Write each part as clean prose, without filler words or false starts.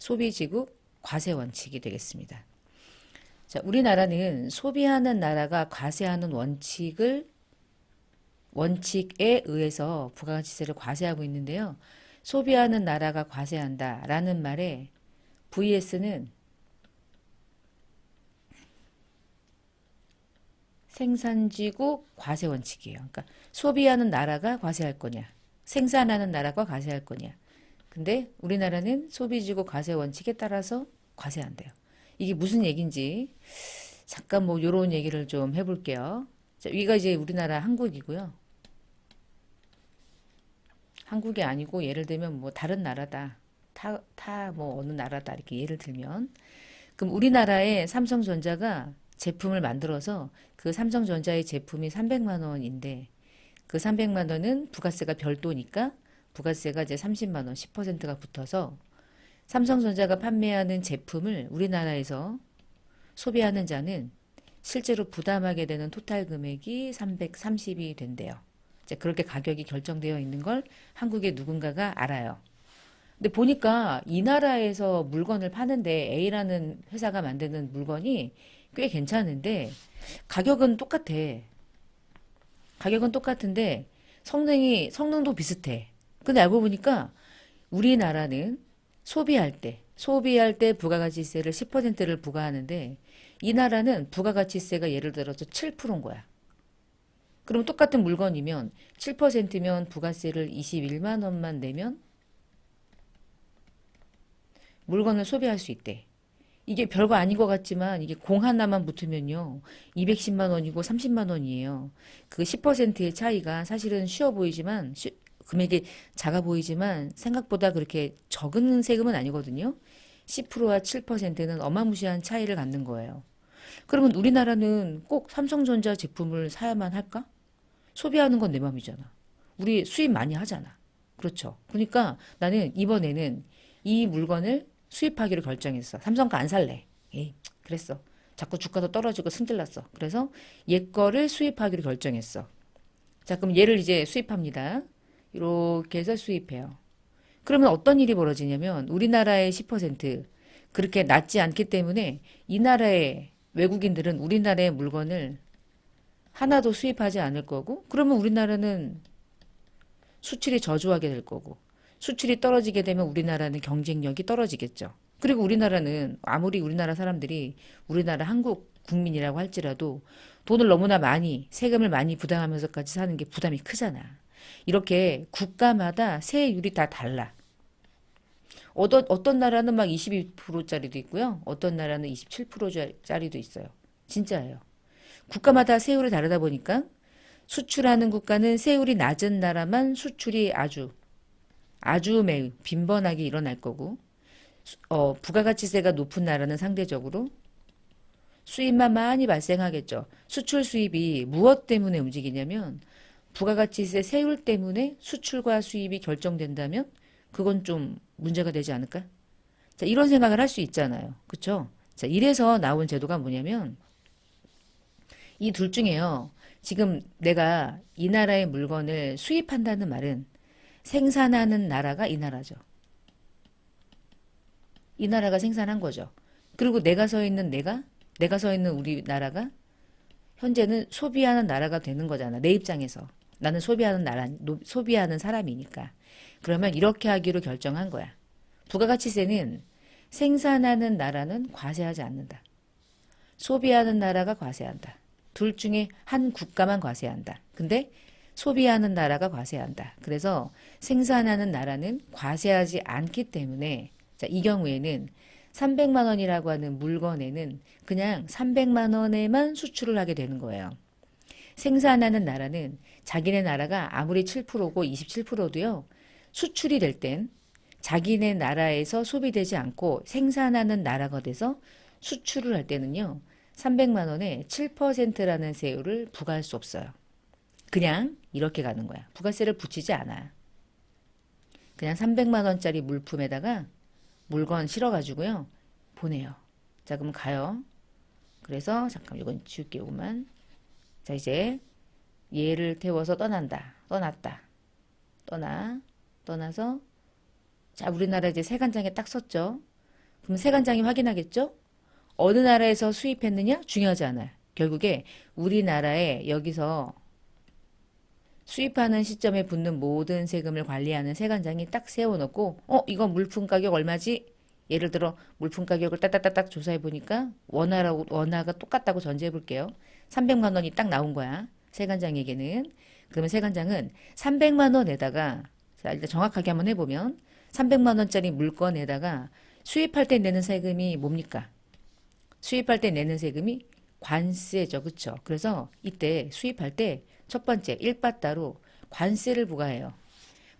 소비지국 과세 원칙이 되겠습니다. 자, 우리나라는 소비하는 나라가 과세하는 원칙에 의해서 부가가치세를 과세하고 있는데요. 소비하는 나라가 과세한다 라는 말에 VS는 생산지국 과세 원칙이에요. 그러니까 소비하는 나라가 과세할 거냐, 생산하는 나라가 과세할 거냐. 근데 우리나라는 소비지국 과세 원칙에 따라서 과세한대요. 이게 무슨 얘기인지 잠깐 뭐 요런 얘기를 좀 해볼게요. 자, 여기가 이제 우리나라 한국이고요. 한국이 아니고 예를 들면 뭐 다른 나라다. 뭐 어느 나라다 이렇게 예를 들면 그럼 우리나라의 삼성전자가 제품을 만들어서 그 삼성전자의 제품이 300만 원인데 그 300만 원은 부가세가 별도니까 부가세가 이제 30만 원 10%가 붙어서 삼성전자가 판매하는 제품을 우리나라에서 소비하는 자는 실제로 부담하게 되는 토탈 금액이 330이 된대요. 이제 그렇게 가격이 결정되어 있는 걸 한국의 누군가가 알아요. 근데 보니까 이 나라에서 물건을 파는데 A라는 회사가 만드는 물건이 꽤 괜찮은데 가격은 똑같아. 가격은 똑같은데 성능도 비슷해. 근데 알고 보니까 우리나라는 소비할 때 부가가치세를 10%를 부과하는데 이 나라는 부가가치세가 예를 들어서 7%인 거야. 그럼 똑같은 물건이면 7%면 부가세를 21만 원만 내면 물건을 소비할 수 있대. 이게 별거 아닌 것 같지만 이게 공 하나만 붙으면요. 210만 원이고 30만 원이에요. 그 10%의 차이가 사실은 쉬워 보이지만 금액이 작아 보이지만 생각보다 그렇게 적은 세금은 아니거든요. 10%와 7%는 어마무시한 차이를 갖는 거예요. 그러면 우리나라는 꼭 삼성전자 제품을 사야만 할까? 소비하는 건 내 맘이잖아. 우리 수입 많이 하잖아. 그렇죠. 그러니까 나는 이번에는 이 물건을 수입하기로 결정했어. 삼성 거 안 살래. 에이, 그랬어. 자꾸 주가도 떨어지고 승질났어. 그래서 얘 거를 수입하기로 결정했어. 자, 그럼 얘를 이제 수입합니다. 이렇게 해서 수입해요. 그러면 어떤 일이 벌어지냐면 우리나라의 10% 그렇게 낮지 않기 때문에 이 나라의 외국인들은 우리나라의 물건을 하나도 수입하지 않을 거고 그러면 우리나라는 수출이 저조하게 될 거고 수출이 떨어지게 되면 우리나라는 경쟁력이 떨어지겠죠. 그리고 우리나라는 아무리 우리나라 사람들이 우리나라 한국 국민이라고 할지라도 돈을 너무나 많이 세금을 많이 부담하면서까지 사는 게 부담이 크잖아. 이렇게 국가마다 세율이 다 달라. 어떤 나라는 막 22%짜리도 있고요. 어떤 나라는 27%짜리도 있어요. 진짜예요. 국가마다 세율이 다르다 보니까 수출하는 국가는 세율이 낮은 나라만 수출이 아주 매우 빈번하게 일어날 거고 부가가치세가 높은 나라는 상대적으로 수입만 많이 발생하겠죠. 수출 수입이 무엇 때문에 움직이냐면 부가가치세 세율 때문에 수출과 수입이 결정된다면 그건 좀 문제가 되지 않을까? 자, 이런 생각을 할 수 있잖아요. 그쵸? 자, 이래서 나온 제도가 뭐냐면 이 둘 중에요. 지금 내가 이 나라의 물건을 수입한다는 말은 생산하는 나라가 이 나라죠. 이 나라가 생산한 거죠. 그리고 내가 서 있는 우리나라가 현재는 소비하는 나라가 되는 거잖아. 내 입장에서. 나는 소비하는 사람이니까. 그러면 이렇게 하기로 결정한 거야. 부가가치세는 생산하는 나라는 과세하지 않는다. 소비하는 나라가 과세한다. 둘 중에 한 국가만 과세한다. 근데 소비하는 나라가 과세한다. 그래서 생산하는 나라는 과세하지 않기 때문에 자, 이 경우에는 300만 원이라고 하는 물건에는 그냥 300만 원에만 수출을 하게 되는 거예요. 생산하는 나라는 자기네 나라가 아무리 7%고 27%도요. 수출이 될 땐 자기네 나라에서 소비되지 않고 생산하는 나라가 돼서 수출을 할 때는요. 300만 원에 7%라는 세율을 부과할 수 없어요. 그냥 이렇게 가는 거야. 부가세를 붙이지 않아. 그냥 300만 원짜리 물품에다가 물건 실어가지고요. 보내요. 자, 그럼 가요. 그래서 잠깐 이건 지울게 요것만. 자, 이제 얘를 태워서 떠났다. 떠나서 자, 우리나라 이제 세관장에 딱 섰죠. 그럼 세관장이 확인하겠죠? 어느 나라에서 수입했느냐? 중요하지 않아요. 결국에 우리나라에 여기서 수입하는 시점에 붙는 모든 세금을 관리하는 세관장이 딱 세워놓고 이거 물품 가격 얼마지? 예를 들어 물품 가격을 딱딱딱딱 조사해 보니까 원화가 똑같다고 전제해 볼게요. 300만 원이 딱 나온 거야. 세관장에게는. 그러면 세관장은 300만 원에다가 자, 일단 정확하게 한번 해보면 300만 원짜리 물건에다가 수입할 때 내는 세금이 뭡니까? 수입할 때 내는 세금이 관세죠. 그쵸? 그래서 이때 수입할 때 첫 번째 1바따로 관세를 부과해요.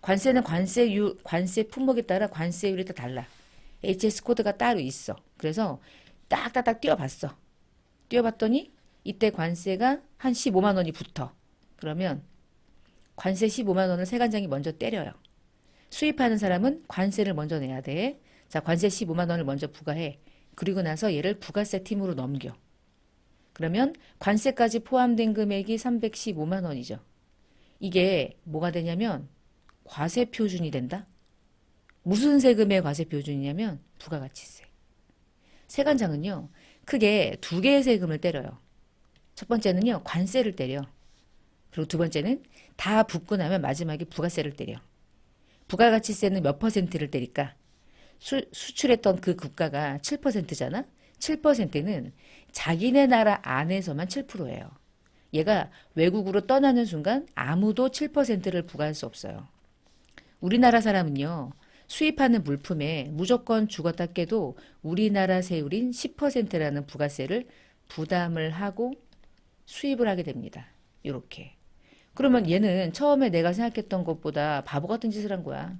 관세는 관세 품목에 따라 관세율이 다 달라. HS 코드가 따로 있어. 그래서 딱딱딱 띄워봤어. 띄워봤더니 이때 관세가 한 15만 원이 붙어. 그러면 관세 15만 원을 세관장이 먼저 때려요. 수입하는 사람은 관세를 먼저 내야 돼. 자, 관세 15만 원을 먼저 부과해. 그리고 나서 얘를 부가세 팀으로 넘겨. 그러면 관세까지 포함된 금액이 315만 원이죠. 이게 뭐가 되냐면 과세 표준이 된다. 무슨 세금의 과세 표준이냐면 부가가치세. 세관장은요, 크게 두 개의 세금을 때려요. 첫 번째는요, 관세를 때려. 그리고 두 번째는 다 붙고 나면 마지막에 부가세를 때려. 부가가치세는 몇 퍼센트를 때릴까? 수출했던 그 국가가 7%잖아? 7%는 자기네 나라 안에서만 7%예요. 얘가 외국으로 떠나는 순간 아무도 7%를 부과할 수 없어요. 우리나라 사람은요. 수입하는 물품에 무조건 죽었다 깨도 우리나라 세율인 10%라는 부가세를 부담을 하고 수입을 하게 됩니다. 이렇게. 그러면 얘는 처음에 내가 생각했던 것보다 바보 같은 짓을 한 거야.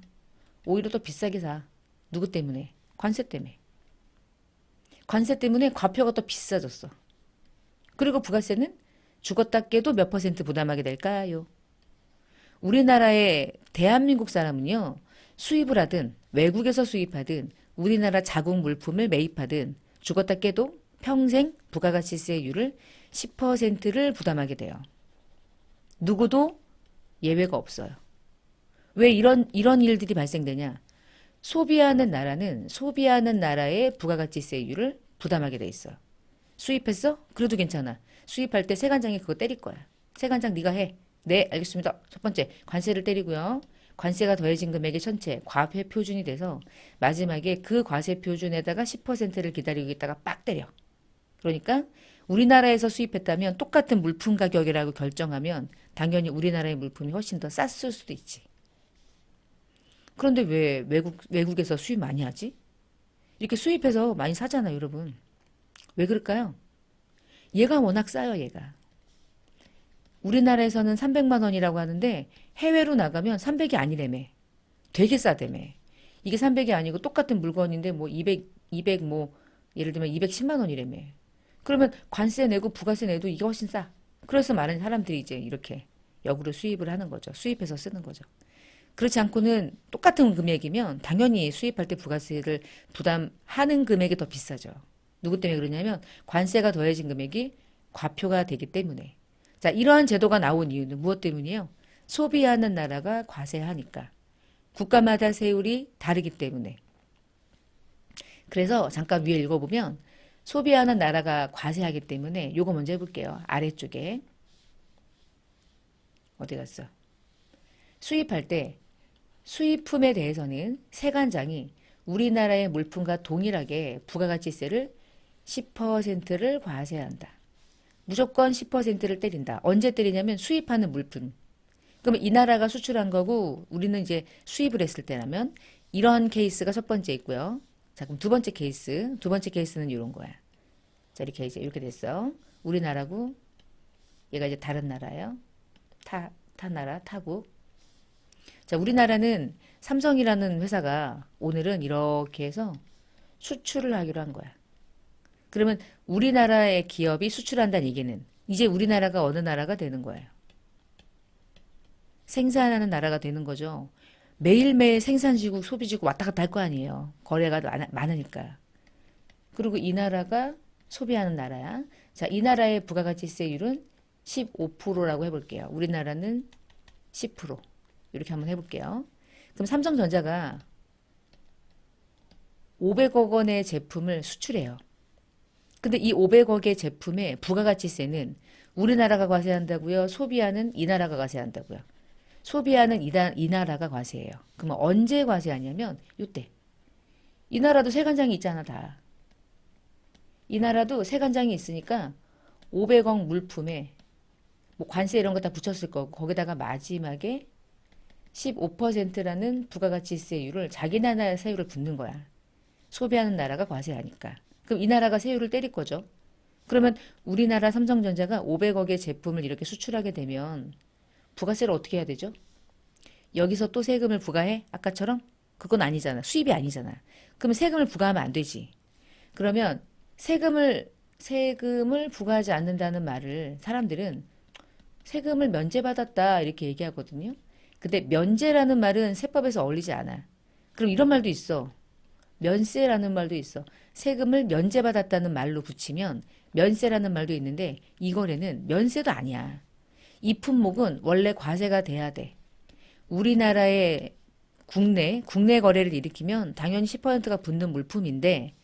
오히려 더 비싸게 사. 누구 때문에? 관세 때문에. 관세 때문에 과표가 더 비싸졌어. 그리고 부가세는 죽었다 깨도 몇 퍼센트 부담하게 될까요? 우리나라의 대한민국 사람은요. 수입을 하든 외국에서 수입하든 우리나라 자국 물품을 매입하든 죽었다 깨도 평생 부가가치세율을 10%를 부담하게 돼요. 누구도 예외가 없어요. 왜 이런 일들이 발생되냐? 소비하는 나라는 소비하는 나라의 부가가치세율을 부담하게 돼 있어요. 수입했어? 그래도 괜찮아. 수입할 때 세관장이 그거 때릴 거야. 세관장 네가 해. 네, 알겠습니다. 첫 번째, 관세를 때리고요. 관세가 더해진 금액의 전체 과세 표준이 돼서 마지막에 그 과세 표준에다가 10%를 기다리고 있다가 빡 때려. 그러니까 우리나라에서 수입했다면 똑같은 물품 가격이라고 결정하면 당연히 우리나라의 물품이 훨씬 더 쌌을 수도 있지. 그런데 왜 외국에서 수입 많이 하지? 이렇게 수입해서 많이 사잖아요, 여러분. 왜 그럴까요? 얘가 워낙 싸요, 얘가. 우리나라에서는 300만 원이라고 하는데 해외로 나가면 300이 아니래며. 되게 싸대며. 이게 300이 아니고 똑같은 물건인데 뭐 200 뭐 예를 들면 210만 원이래며. 그러면 관세 내고 부가세 내도 이게 훨씬 싸. 그래서 많은 사람들이 이제 이렇게 역으로 수입을 하는 거죠. 수입해서 쓰는 거죠. 그렇지 않고는 똑같은 금액이면 당연히 수입할 때 부가세를 부담하는 금액이 더 비싸죠. 누구 때문에 그러냐면 관세가 더해진 금액이 과표가 되기 때문에. 자, 이러한 제도가 나온 이유는 무엇 때문이에요? 소비하는 나라가 과세하니까. 국가마다 세율이 다르기 때문에. 그래서 잠깐 위에 읽어보면 소비하는 나라가 과세하기 때문에 요거 먼저 해볼게요. 아래쪽에. 어디 갔어? 수입할 때 수입품에 대해서는 세관장이 우리나라의 물품과 동일하게 부가가치세를 10%를 과세한다. 무조건 10%를 때린다. 언제 때리냐면 수입하는 물품. 그러면 이 나라가 수출한 거고 우리는 이제 수입을 했을 때라면 이런 케이스가 첫 번째 있고요. 자, 그럼 두 번째 케이스. 두 번째 케이스는 이런 거야. 자, 이렇게 이제 이렇게 됐어. 우리나라고 얘가 이제 다른 나라예요. 타 나라, 타국. 자, 우리나라는 삼성이라는 회사가 오늘은 이렇게 해서 수출을 하기로 한 거야. 그러면 우리나라의 기업이 수출한다는 얘기는 이제 우리나라가 어느 나라가 되는 거예요. 생산하는 나라가 되는 거죠. 매일매일 생산지국, 소비지국 왔다 갔다 할 거 아니에요. 거래가 많으니까. 그리고 이 나라가 소비하는 나라야. 자, 이 나라의 부가가치세율은 15%라고 해볼게요. 우리나라는 10%. 이렇게 한번 해볼게요. 그럼 삼성전자가 500억 원의 제품을 수출해요. 근데 이 500억의 제품의 부가가치세는 우리나라가 과세한다고요? 소비하는 이 나라가 과세한다고요? 소비하는 이 나라가 과세예요. 그러면 언제 과세하냐면 이때. 이 나라도 세관장이 있잖아 다. 이 나라도 세관장이 있으니까 500억 물품에 뭐 관세 이런 거 다 붙였을 거고 거기다가 마지막에 15%라는 부가가치세율을 자기 나라 세율을 붙는 거야. 소비하는 나라가 과세하니까. 그럼 이 나라가 세율을 때릴 거죠. 그러면 우리나라 삼성전자가 500억의 제품을 이렇게 수출하게 되면 부가세를 어떻게 해야 되죠? 여기서 또 세금을 부과해? 아까처럼? 그건 아니잖아. 수입이 아니잖아. 그러면 세금을 부과하면 안 되지. 그러면 세금을 부과하지 않는다는 말을 사람들은 세금을 면제받았다 이렇게 얘기하거든요. 근데 면제라는 말은 세법에서 어울리지 않아. 그럼 이런 말도 있어. 면세라는 말도 있어. 세금을 면제받았다는 말로 붙이면 면세라는 말도 있는데 이 거래는 면세도 아니야. 이 품목은 원래 과세가 돼야 돼. 우리나라의 국내 거래를 일으키면 당연히 10%가 붙는 물품인데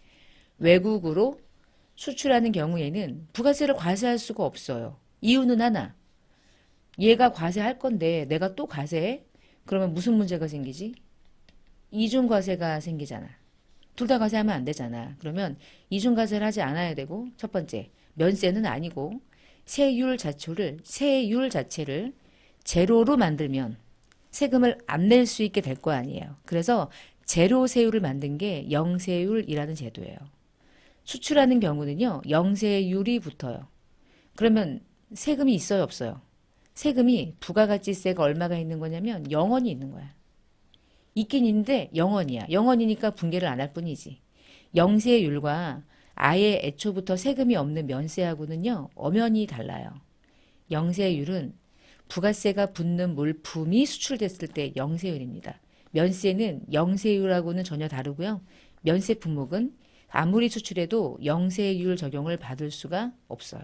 외국으로 수출하는 경우에는 부가세를 과세할 수가 없어요. 이유는 하나. 얘가 과세할 건데 내가 또 과세해? 그러면 무슨 문제가 생기지? 이중과세가 생기잖아. 둘 다 과세하면 안 되잖아. 그러면 이중과세를 하지 않아야 되고 첫 번째, 면세는 아니고 세율 자체를 제로로 만들면 세금을 안 낼 수 있게 될 거 아니에요. 그래서 제로 세율을 만든 게 영세율이라는 제도예요. 수출하는 경우는요, 영세율이 붙어요. 그러면 세금이 있어요, 없어요? 세금이 부가가치세가 얼마가 있는 거냐면 0원이 있는 거야. 있긴 있는데 0원이야. 0원이니까 분개를 안 할 뿐이지. 영세율과 아예 애초부터 세금이 없는 면세하고는요, 엄연히 달라요. 영세율은 부가세가 붙는 물품이 수출됐을 때 영세율입니다. 면세는 영세율하고는 전혀 다르고요. 면세 품목은 아무리 수출해도 영세율 적용을 받을 수가 없어요.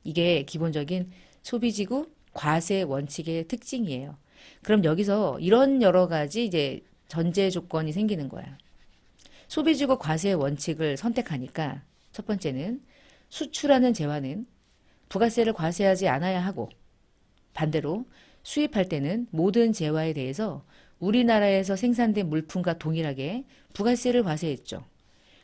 이게 기본적인 소비지구 과세 원칙의 특징이에요. 그럼 여기서 이런 여러 가지 이제 전제 조건이 생기는 거야. 소비지구 과세 원칙을 선택하니까 첫 번째는 수출하는 재화는 부가세를 과세하지 않아야 하고 반대로 수입할 때는 모든 재화에 대해서 우리나라에서 생산된 물품과 동일하게 부가세를 과세했죠.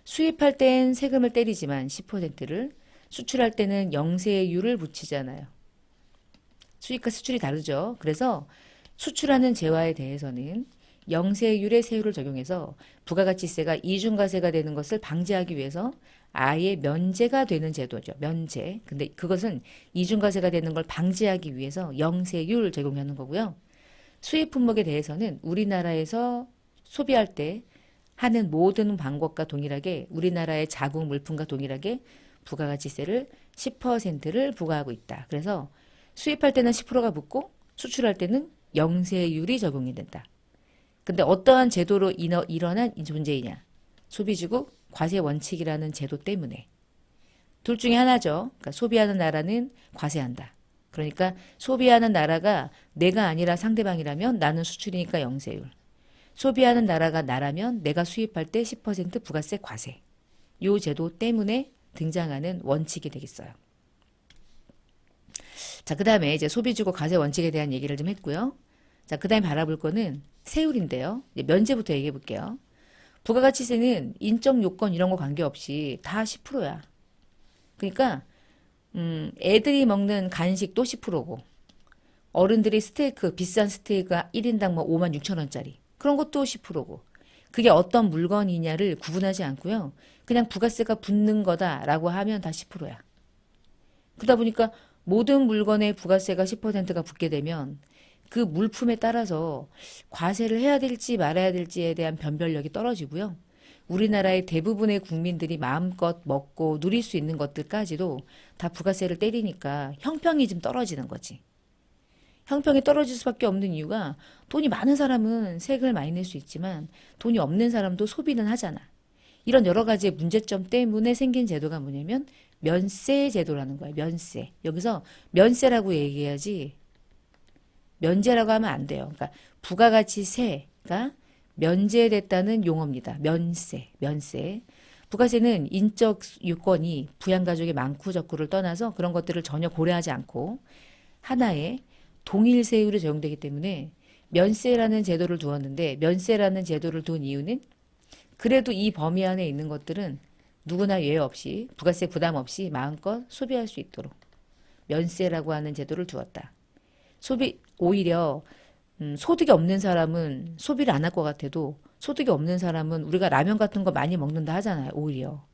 수입할 땐 세금을 때리지만 10%를 수출할 때는 영세율을 붙이잖아요. 수입과 수출이 다르죠. 그래서 수출하는 재화에 대해서는 영세율의 세율을 적용해서 부가가치세가 이중과세가 되는 것을 방지하기 위해서 아예 면제가 되는 제도죠. 면제. 근데 그것은 이중과세가 되는 걸 방지하기 위해서 영세율 적용하는 거고요. 수입 품목에 대해서는 우리나라에서 소비할 때 하는 모든 방법과 동일하게 우리나라의 자국 물품과 동일하게 부가가치세를 10%를 부과하고 있다. 그래서 수입할 때는 10%가 붙고 수출할 때는 영세율이 적용이 된다. 근데 어떠한 제도로 일어난 존재이냐? 소비지구 과세 원칙이라는 제도 때문에. 둘 중에 하나죠. 그러니까 소비하는 나라는 과세한다. 그러니까 소비하는 나라가 내가 아니라 상대방이라면 나는 수출이니까 영세율. 소비하는 나라가 나라면 내가 수입할 때 10% 부가세 과세. 이 제도 때문에 등장하는 원칙이 되겠어요. 자, 그 다음에 이제 소비주고 과세 원칙에 대한 얘기를 좀 했고요. 자, 그 다음에 바라볼 거는 세율인데요. 이제 면제부터 얘기해 볼게요. 부가가치세는 인적 요건 이런 거 관계없이 다 10%야. 그러니까 애들이 먹는 간식도 10%고 어른들이 스테이크, 비싼 스테이크가 1인당 뭐 5만 6천 원짜리 그런 것도 10%고 그게 어떤 물건이냐를 구분하지 않고요. 그냥 부가세가 붙는 거다라고 하면 다 10%야. 그러다 보니까 모든 물건에 부가세가 10%가 붙게 되면 그 물품에 따라서 과세를 해야 될지 말아야 될지에 대한 변별력이 떨어지고요. 우리나라의 대부분의 국민들이 마음껏 먹고 누릴 수 있는 것들까지도 다 부가세를 때리니까 형평이 좀 떨어지는 거지. 형평이 떨어질 수밖에 없는 이유가 돈이 많은 사람은 세금을 많이 낼 수 있지만 돈이 없는 사람도 소비는 하잖아. 이런 여러 가지의 문제점 때문에 생긴 제도가 뭐냐면 면세 제도라는 거야. 면세. 여기서 면세라고 얘기해야지 면제라고 하면 안 돼요. 그러니까 부가가치세가 면제됐다는 용어입니다. 면세, 면세. 부가세는 인적 요건이 부양가족의 많고 적고를 떠나서 그런 것들을 전혀 고려하지 않고 하나의 동일 세율이 적용되기 때문에 면세라는 제도를 두었는데, 면세라는 제도를 둔 이유는 그래도 이 범위 안에 있는 것들은 누구나 예외 없이 부가세 부담 없이 마음껏 소비할 수 있도록 면세라고 하는 제도를 두었다. 오히려 소득이 없는 사람은 소비를 안 할 것 같아도 소득이 없는 사람은 우리가 라면 같은 거 많이 먹는다 하잖아요. 오히려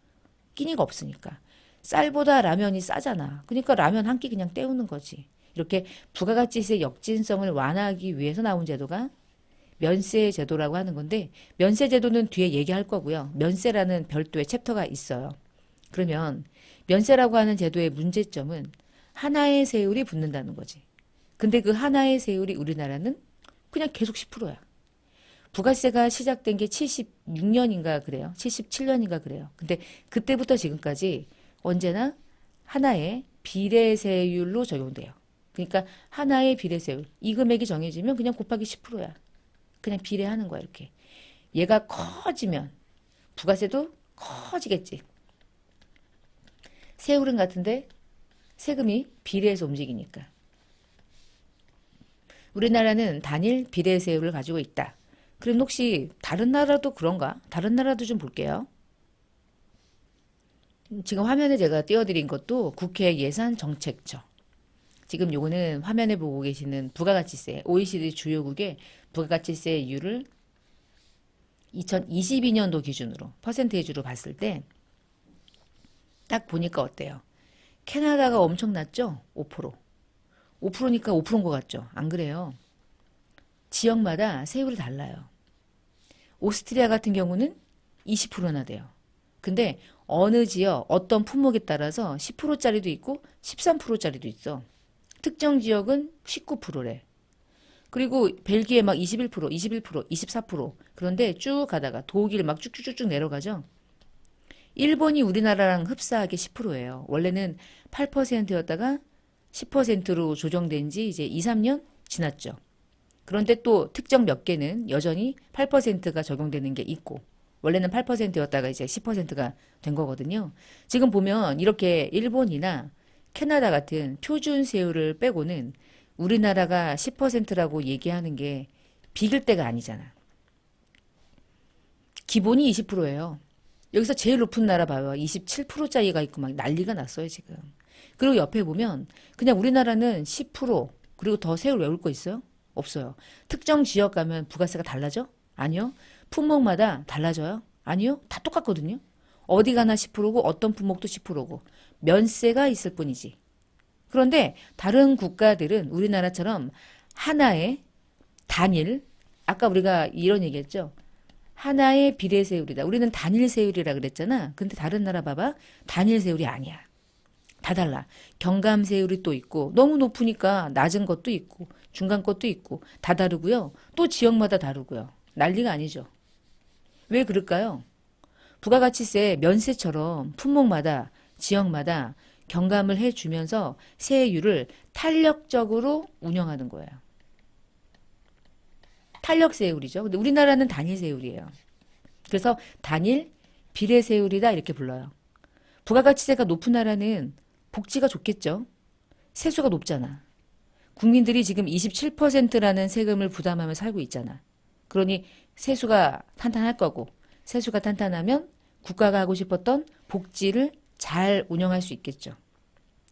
끼니가 없으니까. 쌀보다 라면이 싸잖아. 그러니까 라면 한 끼 그냥 때우는 거지. 이렇게 부가가치세 역진성을 완화하기 위해서 나온 제도가 면세 제도라고 하는 건데, 면세 제도는 뒤에 얘기할 거고요. 면세라는 별도의 챕터가 있어요. 그러면 면세라고 하는 제도의 문제점은 하나의 세율이 붙는다는 거지. 근데 그 하나의 세율이 우리나라는 그냥 계속 10%야. 부가세가 시작된 게 76년인가 그래요. 77년인가 그래요. 근데 그때부터 지금까지 언제나 하나의 비례세율로 적용돼요. 그러니까 하나의 비례세율. 이 금액이 정해지면 그냥 곱하기 10%야. 그냥 비례하는 거야, 이렇게. 얘가 커지면 부가세도 커지겠지. 세율은 같은데 세금이 비례해서 움직이니까. 우리나라는 단일 비례세율을 가지고 있다. 그럼 혹시 다른 나라도 그런가? 다른 나라도 좀 볼게요. 지금 화면에 제가 띄워드린 것도 국회 예산정책처. 지금 요거는 화면에 보고 계시는 부가가치세, OECD 주요국의 부가가치세율을 2022년도 기준으로 퍼센테이지로 봤을 때 딱 보니까 어때요? 캐나다가 엄청 낮죠? 5%. 5%니까 5%인 것 같죠? 안 그래요? 지역마다 세율이 달라요. 오스트리아 같은 경우는 20%나 돼요. 근데 어느 지역, 어떤 품목에 따라서 10%짜리도 있고 13%짜리도 있어. 특정 지역은 19%래. 그리고 벨기에 막 21%, 21%, 24%. 그런데 쭉 가다가 독일 막 쭉쭉쭉쭉 내려가죠. 일본이 우리나라랑 흡사하게 10%예요. 원래는 8%였다가 10%로 조정된 지 이제 2, 3년 지났죠. 그런데 또 특정 몇 개는 여전히 8%가 적용되는 게 있고, 원래는 8%였다가 이제 10%가 된 거거든요. 지금 보면 이렇게 일본이나 캐나다 같은 표준 세율을 빼고는 우리나라가 10%라고 얘기하는 게 비길 때가 아니잖아. 기본이 20%예요. 여기서 제일 높은 나라 봐요. 27%짜리가 있고 막 난리가 났어요, 지금. 그리고 옆에 보면 그냥 우리나라는 10% 그리고 더 세율 외울 거 있어요? 없어요. 특정 지역 가면 부가세가 달라져? 아니요. 품목마다 달라져요? 아니요. 다 똑같거든요. 어디 가나 10%고 어떤 품목도 10%고 면세가 있을 뿐이지. 그런데 다른 국가들은 우리나라처럼 하나의 단일, 아까 우리가 이런 얘기했죠. 하나의 비례세율이다. 우리는 단일세율이라 그랬잖아. 근데 다른 나라 봐봐. 단일세율이 아니야. 다 달라. 경감세율이 또 있고 너무 높으니까 낮은 것도 있고 중간 것도 있고 다 다르고요. 또 지역마다 다르고요. 난리가 아니죠. 왜 그럴까요? 부가가치세 면세처럼 품목마다 지역마다 경감을 해주면서 세율을 탄력적으로 운영하는 거예요. 탄력세율이죠. 근데 우리나라는 단일세율이에요. 그래서 단일 비례세율이다 이렇게 불러요. 부가가치세가 높은 나라는 복지가 좋겠죠. 세수가 높잖아. 국민들이 지금 27%라는 세금을 부담하며 살고 있잖아. 그러니 세수가 탄탄할 거고, 세수가 탄탄하면 국가가 하고 싶었던 복지를 잘 운영할 수 있겠죠.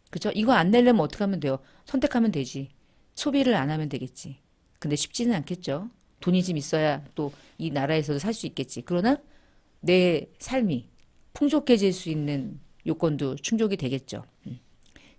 그죠? 이거 안 내려면 어떻게 하면 돼요? 선택하면 되지. 소비를 안 하면 되겠지. 근데 쉽지는 않겠죠. 돈이 좀 있어야 또 이 나라에서도 살 수 있겠지. 그러나 내 삶이 풍족해질 수 있는 요건도 충족이 되겠죠.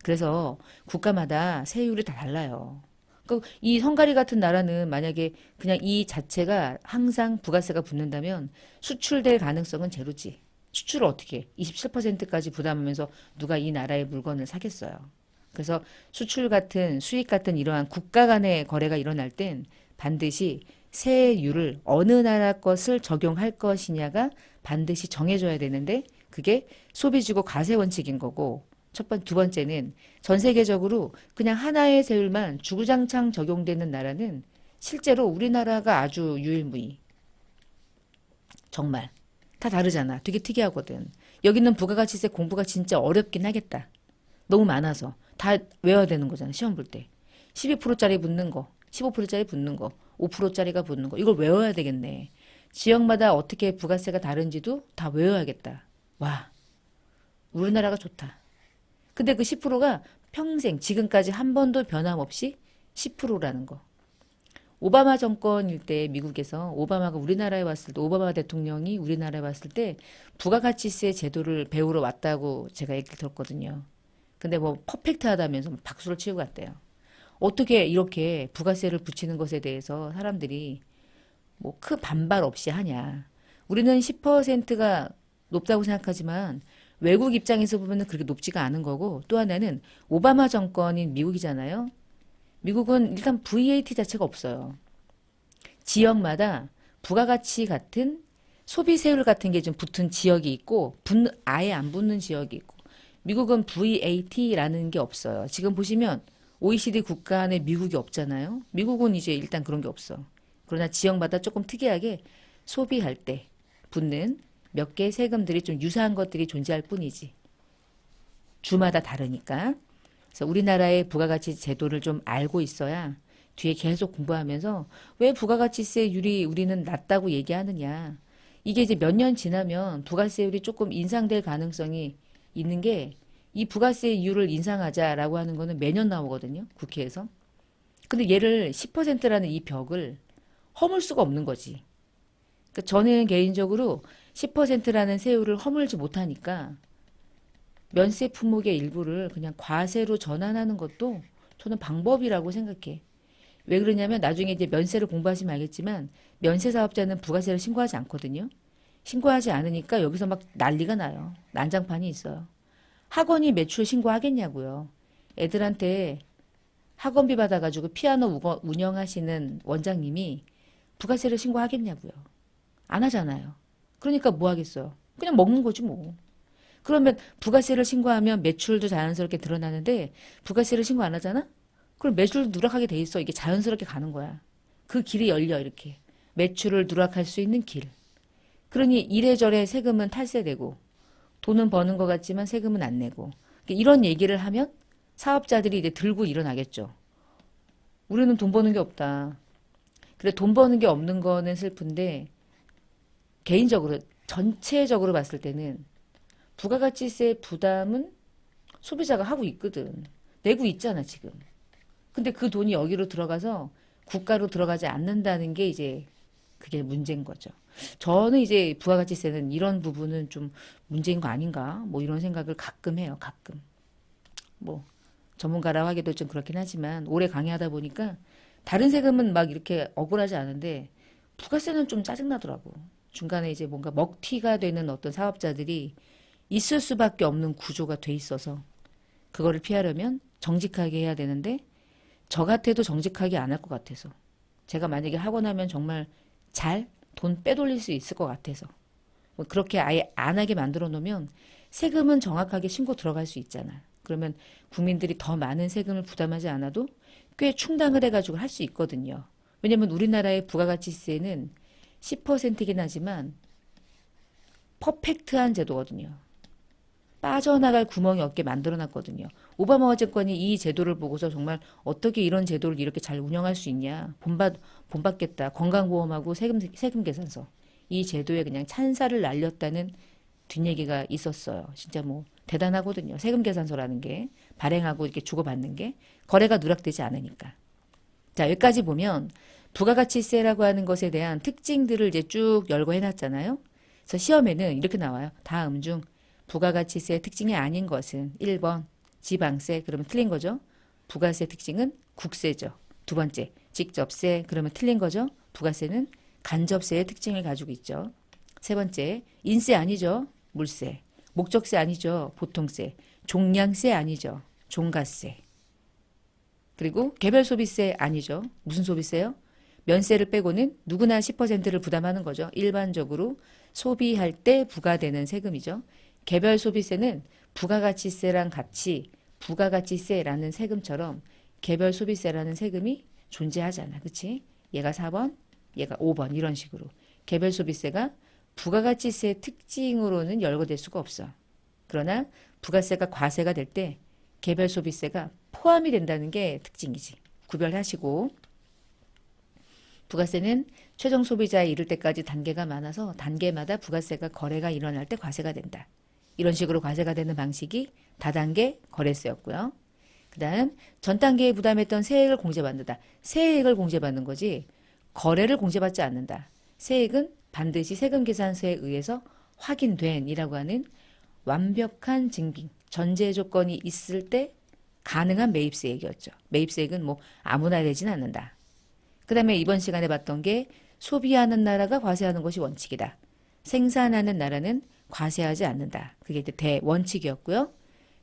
그래서 국가마다 세율이 다 달라요. 그러니까 이 헝가리 같은 나라는 만약에 그냥 이 자체가 항상 부가세가 붙는다면 수출될 가능성은 제로지. 수출을 어떻게 해? 27%까지 부담하면서 누가 이 나라의 물건을 사겠어요. 그래서 수출 같은 수입 같은 이러한 국가 간의 거래가 일어날 땐 반드시 세율을 어느 나라 것을 적용할 것이냐가 반드시 정해져야 되는데 그게 소비주고 과세 원칙인 거고 두 번째는 전 세계적으로 그냥 하나의 세율만 주구장창 적용되는 나라는 실제로 우리나라가 아주 유일무이. 정말. 다 다르잖아. 되게 특이하거든. 여기는 부가가치세 공부가 진짜 어렵긴 하겠다. 너무 많아서. 다 외워야 되는 거잖아. 시험 볼 때. 12%짜리 붙는 거, 15%짜리 붙는 거, 5%짜리가 붙는 거. 이걸 외워야 되겠네. 지역마다 어떻게 부가세가 다른지도 다 외워야겠다. 와, 우리나라가 좋다. 근데 그 10%가 평생 지금까지 한 번도 변함없이 10%라는 거. 오바마 정권일 때 미국에서 오바마가 우리나라에 왔을 때 오바마 대통령이 우리나라에 왔을 때 부가가치세 제도를 배우러 왔다고 제가 얘기를 들었거든요. 근데 뭐 퍼펙트하다면서 박수를 치고 갔대요. 어떻게 이렇게 부가세를 붙이는 것에 대해서 사람들이 뭐 큰 반발 없이 하냐. 우리는 10%가 높다고 생각하지만 외국 입장에서 보면 그렇게 높지가 않은 거고 또 하나는 오바마 정권인 미국이잖아요. 미국은 일단 VAT 자체가 없어요. 지역마다 부가가치 같은 소비세율 같은 게 좀 붙은 지역이 있고 아예 안 붙는 지역이 있고 미국은 VAT라는 게 없어요. 지금 보시면 OECD 국가 안에 미국이 없잖아요. 미국은 이제 일단 그런 게 없어. 그러나 지역마다 조금 특이하게 소비할 때 붙는 몇 개의 세금들이 좀 유사한 것들이 존재할 뿐이지. 주마다 다르니까. 그래서 우리나라의 부가가치 제도를 좀 알고 있어야 뒤에 계속 공부하면서 왜 부가가치세율이 우리는 낮다고 얘기하느냐. 이게 이제 몇 년 지나면 부가세율이 조금 인상될 가능성이 있는 게 이 부가세 이율을 인상하자라고 하는 거는 매년 나오거든요. 국회에서. 근데 얘를 10%라는 이 벽을 허물 수가 없는 거지. 그러니까 저는 개인적으로 10%라는 세율을 허물지 못하니까 면세 품목의 일부를 그냥 과세로 전환하는 것도 저는 방법이라고 생각해. 왜 그러냐면 나중에 이제 면세를 공부하시면 알겠지만 면세 사업자는 부가세를 신고하지 않거든요. 신고하지 않으니까 여기서 막 난리가 나요. 난장판이 있어요. 학원이 매출 신고하겠냐고요. 애들한테 학원비 받아가지고 피아노 운영하시는 원장님이 부가세를 신고하겠냐고요. 안 하잖아요. 그러니까 뭐 하겠어요. 그냥 먹는 거지 뭐. 그러면 부가세를 신고하면 매출도 자연스럽게 드러나는데 부가세를 신고 안 하잖아? 그럼 매출도 누락하게 돼 있어. 이게 자연스럽게 가는 거야. 그 길이 열려 이렇게. 매출을 누락할 수 있는 길. 그러니 이래저래 세금은 탈세되고 돈은 버는 것 같지만 세금은 안 내고 이런 얘기를 하면 사업자들이 이제 들고 일어나겠죠. 우리는 돈 버는 게 없다. 그래 돈 버는 게 없는 거는 슬픈데 개인적으로 전체적으로 봤을 때는 부가가치세 부담은 소비자가 하고 있거든. 내고 있잖아 지금. 근데 그 돈이 여기로 들어가서 국가로 들어가지 않는다는 게 이제 그게 문제인 거죠. 저는 이제 부가가치세는 이런 부분은 좀 문제인 거 아닌가? 뭐 이런 생각을 가끔 해요. 가끔. 뭐 전문가라고 하기도 좀 그렇긴 하지만 오래 강의하다 보니까 다른 세금은 막 이렇게 억울하지 않은데 부가세는 좀 짜증나더라고. 중간에 이제 뭔가 먹튀가 되는 어떤 사업자들이 있을 수밖에 없는 구조가 돼 있어서 그거를 피하려면 정직하게 해야 되는데 저 같아도 정직하게 안 할 것 같아서 제가 만약에 하고 나면 정말 잘 돈 빼돌릴 수 있을 것 같아서 뭐 그렇게 아예 안 하게 만들어 놓으면 세금은 정확하게 신고 들어갈 수 있잖아. 그러면 국민들이 더 많은 세금을 부담하지 않아도 꽤 충당을 해가지고 할 수 있거든요. 왜냐면 우리나라의 부가가치세는 10%이긴 하지만 퍼펙트한 제도거든요. 빠져나갈 구멍이 없게 만들어놨거든요. 오바마 정권이 이 제도를 보고서 정말 어떻게 이런 제도를 이렇게 잘 운영할 수 있냐. 본받겠다. 건강보험하고 세금 계산서. 이 제도에 그냥 찬사를 날렸다는 뒷얘기가 있었어요. 진짜 뭐 대단하거든요. 세금 계산서라는 게 발행하고 이렇게 주고받는 게 거래가 누락되지 않으니까. 자, 여기까지 보면 부가가치세라고 하는 것에 대한 특징들을 이제 쭉 열거 해놨잖아요. 그래서 시험에는 이렇게 나와요. 다음 중 부가가치세의 특징이 아닌 것은 1번 지방세 그러면 틀린 거죠. 부가세 특징은 국세죠. 두 번째 직접세 그러면 틀린 거죠. 부가세는 간접세의 특징을 가지고 있죠. 세 번째 인세 아니죠. 물세. 목적세 아니죠. 보통세. 종량세 아니죠. 종가세. 그리고 개별소비세 아니죠. 무슨 소비세요? 면세를 빼고는 누구나 10%를 부담하는 거죠. 일반적으로 소비할 때 부과되는 세금이죠. 개별소비세는 부가가치세랑 같이 부가가치세라는 세금처럼 개별소비세라는 세금이 존재하잖아. 그치? 얘가 4번, 얘가 5번 이런 식으로. 개별소비세가 부가가치세 특징으로는 열거될 수가 없어. 그러나 부가세가 과세가 될 때 개별 소비세가 포함이 된다는 게 특징이지. 구별하시고 부가세는 최종 소비자에 이를 때까지 단계가 많아서 단계마다 부가세가 거래가 일어날 때 과세가 된다. 이런 식으로 과세가 되는 방식이 다단계 거래세였고요. 그 다음 전 단계에 부담했던 세액을 공제받는다. 세액을 공제받는 거지 거래를 공제받지 않는다. 세액은 반드시 세금계산서에 의해서 확인된 이라고 하는 완벽한 증빙, 전제 조건이 있을 때 가능한 매입세액이었죠. 매입세액은 뭐 아무나 내진 않는다. 그 다음에 이번 시간에 봤던 게 소비하는 나라가 과세하는 것이 원칙이다. 생산하는 나라는 과세하지 않는다. 그게 이제 대원칙이었고요.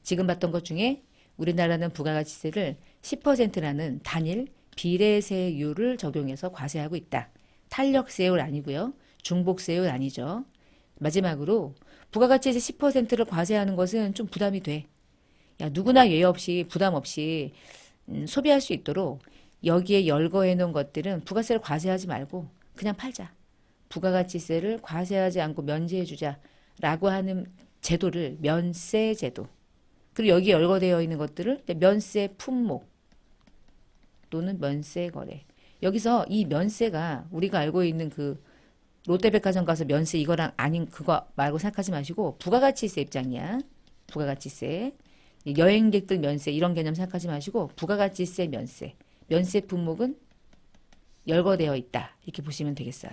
지금 봤던 것 중에 우리나라는 부가가치세를 10%라는 단일 비례세율을 적용해서 과세하고 있다. 탄력세율 아니고요. 중복세율 아니죠. 마지막으로 부가가치세 10%를 과세하는 것은 좀 부담이 돼. 야, 누구나 예외 없이 부담 없이 소비할 수 있도록 여기에 열거해 놓은 것들은 부가세를 과세하지 말고 그냥 팔자. 부가가치세를 과세하지 않고 면제해 주자라고 하는 제도를 면세 제도. 그리고 여기에 열거되어 있는 것들을 면세 품목 또는 면세 거래. 여기서 이 면세가 우리가 알고 있는 그 롯데백화점 가서 면세 이거랑 아닌 그거 말고 생각하지 마시고 부가가치세 입장이야. 부가가치세. 여행객들 면세 이런 개념 생각하지 마시고 부가가치세 면세. 면세 품목은 열거되어 있다. 이렇게 보시면 되겠어요.